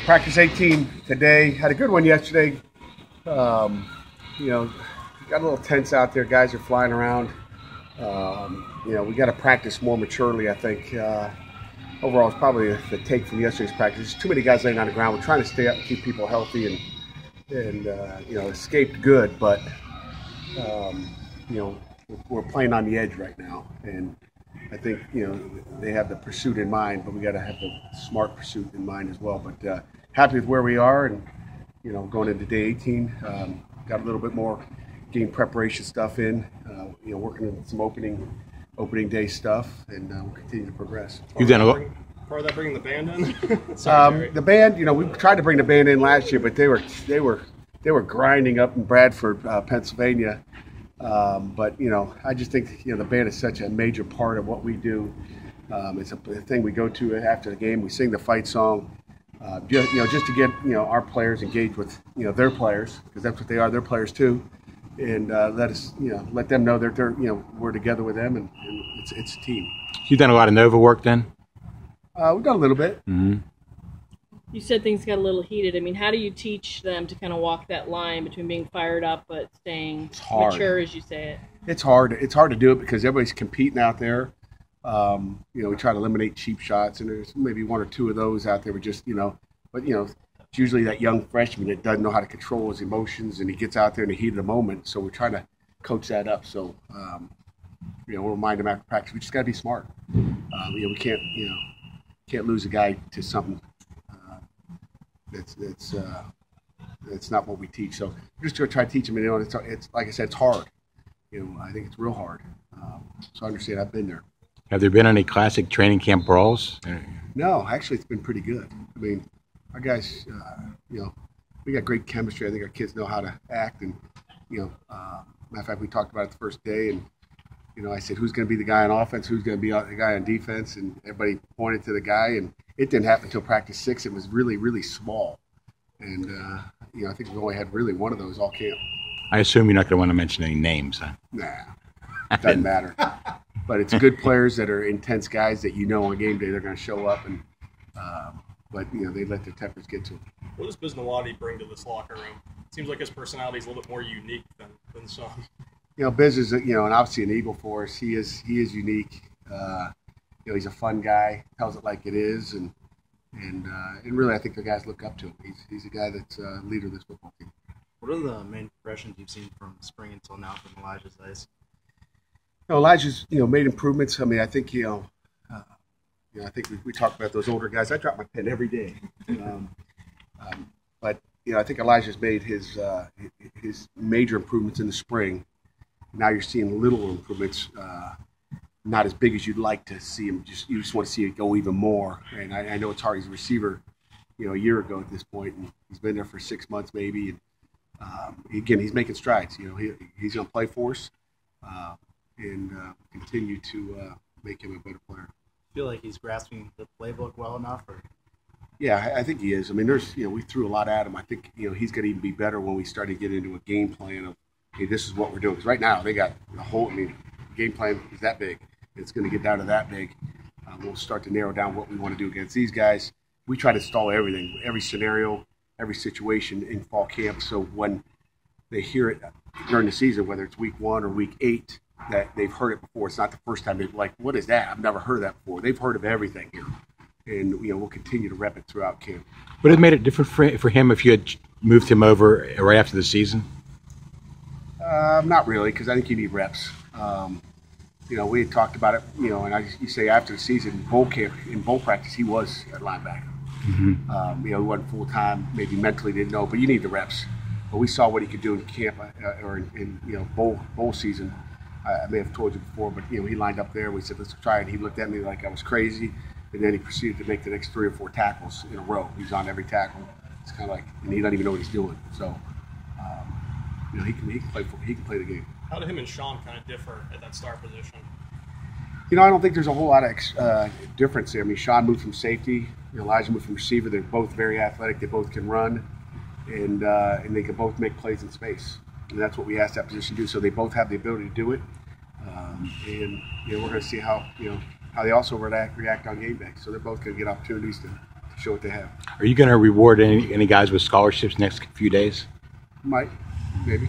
Practice 18 today. Had a good one yesterday. You know, got a little tense out there. Guys are flying around. We got to practice more maturely, I think. Overall, it's probably the take from yesterday's practice. There's too many guys laying on the ground. We're trying to stay up and keep people healthy and escaped good, but we're playing on the edge right now. And I think they have the pursuit in mind, but we got to have the smart pursuit in mind as well. But happy with where we are, and going into day 18, got a little bit more game preparation stuff in. Working on some opening day stuff, and we'll continue to progress. You've done a lot. Part of that bringing the band in. Sorry, the band, we tried to bring the band in last year, but they were grinding up in Bradford, Pennsylvania. But I just think the band is such a major part of what we do. It's a thing we go to after the game. We sing the fight song, just to get our players engaged with their players, because that's what they are. They're players too, and let them know that they're we're together with them, and it's a team. You've done a lot of Nova work then. We've done a little bit. Mm-hmm. You said things got a little heated. I mean, how do you teach them to kind of walk that line between being fired up but staying mature, as you say it? It's hard. It's hard to do it because everybody's competing out there. We try to eliminate cheap shots, and there's maybe one or two of those out there. But it's usually that young freshman that doesn't know how to control his emotions, and he gets out there in the heat of the moment. So we're trying to coach that up. So we'll remind them after practice. We just got to be smart. We can't lose a guy to something. It's not what we teach. So we're just going to try to teach them. It's like I said, it's hard. I think it's real hard. So I understand. I've been there. Have there been any classic training camp brawls? No, actually, it's been pretty good. I mean, our guys, we got great chemistry. I think our kids know how to act. And matter of fact, we talked about it the first day, and I said, who's going to be the guy on offense? Who's going to be the guy on defense? And everybody pointed to the guy, and it didn't happen until practice 6. It was really, really small. And, I think we only had really one of those all camp. I assume you're not going to want to mention any names, huh? Nah, doesn't matter. But it's good players that are intense guys that on game day they're going to show up, and they let their tempers get to them. What does Biznawadi bring to this locker room? It seems like his personality is a little bit more unique than some. Biz is and obviously an Eagle for us. He is unique. He's a fun guy. Tells it like it is, and really I think the guys look up to him. He's a guy that's a leader of this football team. What are the main progressions you've seen from spring until now from Elijah's days? Elijah's made improvements. I mean, I think I think we talked about those older guys. I drop my pen every day, but I think Elijah's made his major improvements in the spring. Now you're seeing little improvements, not as big as you'd like to see him. You just want to see it go even more. And I know it's hard. He's a receiver, a year ago at this point, and he's been there for 6 months maybe. And again, he's making strides. He's going to play for us and continue to make him a better player. Feel like he's grasping the playbook well enough, or? Yeah, I think he is. I mean, we threw a lot at him. I think he's going to even be better when we start to get into a game plan of, hey, this is what we're doing. Because right now they got the whole. I mean, game plan is that big. It's going to get down to that big. We'll start to narrow down what we want to do against these guys. We try to install everything, every scenario, every situation in fall camp. So when they hear it during the season, whether it's week 1 or week 8, that they've heard it before. It's not the first time they're like, what is that? I've never heard of that before. They've heard of everything here. And, we'll continue to rep it throughout camp. Would it have made it different for him if you had moved him over right after the season? Not really, because I think you need reps. We had talked about it, and you say after the season, bowl camp, in bowl practice, he was at linebacker. Mm-hmm. He wasn't full-time, maybe mentally didn't know, but you need the reps. But we saw what he could do in camp or in bowl season. I may have told you before, but he lined up there. We said, let's try it. He looked at me like I was crazy, and then he proceeded to make the next 3 or 4 tackles in a row. He's on every tackle. It's kind of like, and he doesn't even know what he's doing. So, he can play the game. How do him and Sean kind of differ at that star position? I don't think there's a whole lot of difference there. I mean, Sean moved from safety. Elijah moved from receiver. They're both very athletic. They both can run, and they can both make plays in space. And that's what we asked that position to do. So they both have the ability to do it. We're going to see how they also react on game day. So they're both going to get opportunities to show what they have. Are you going to reward any guys with scholarships next few days? Might, maybe.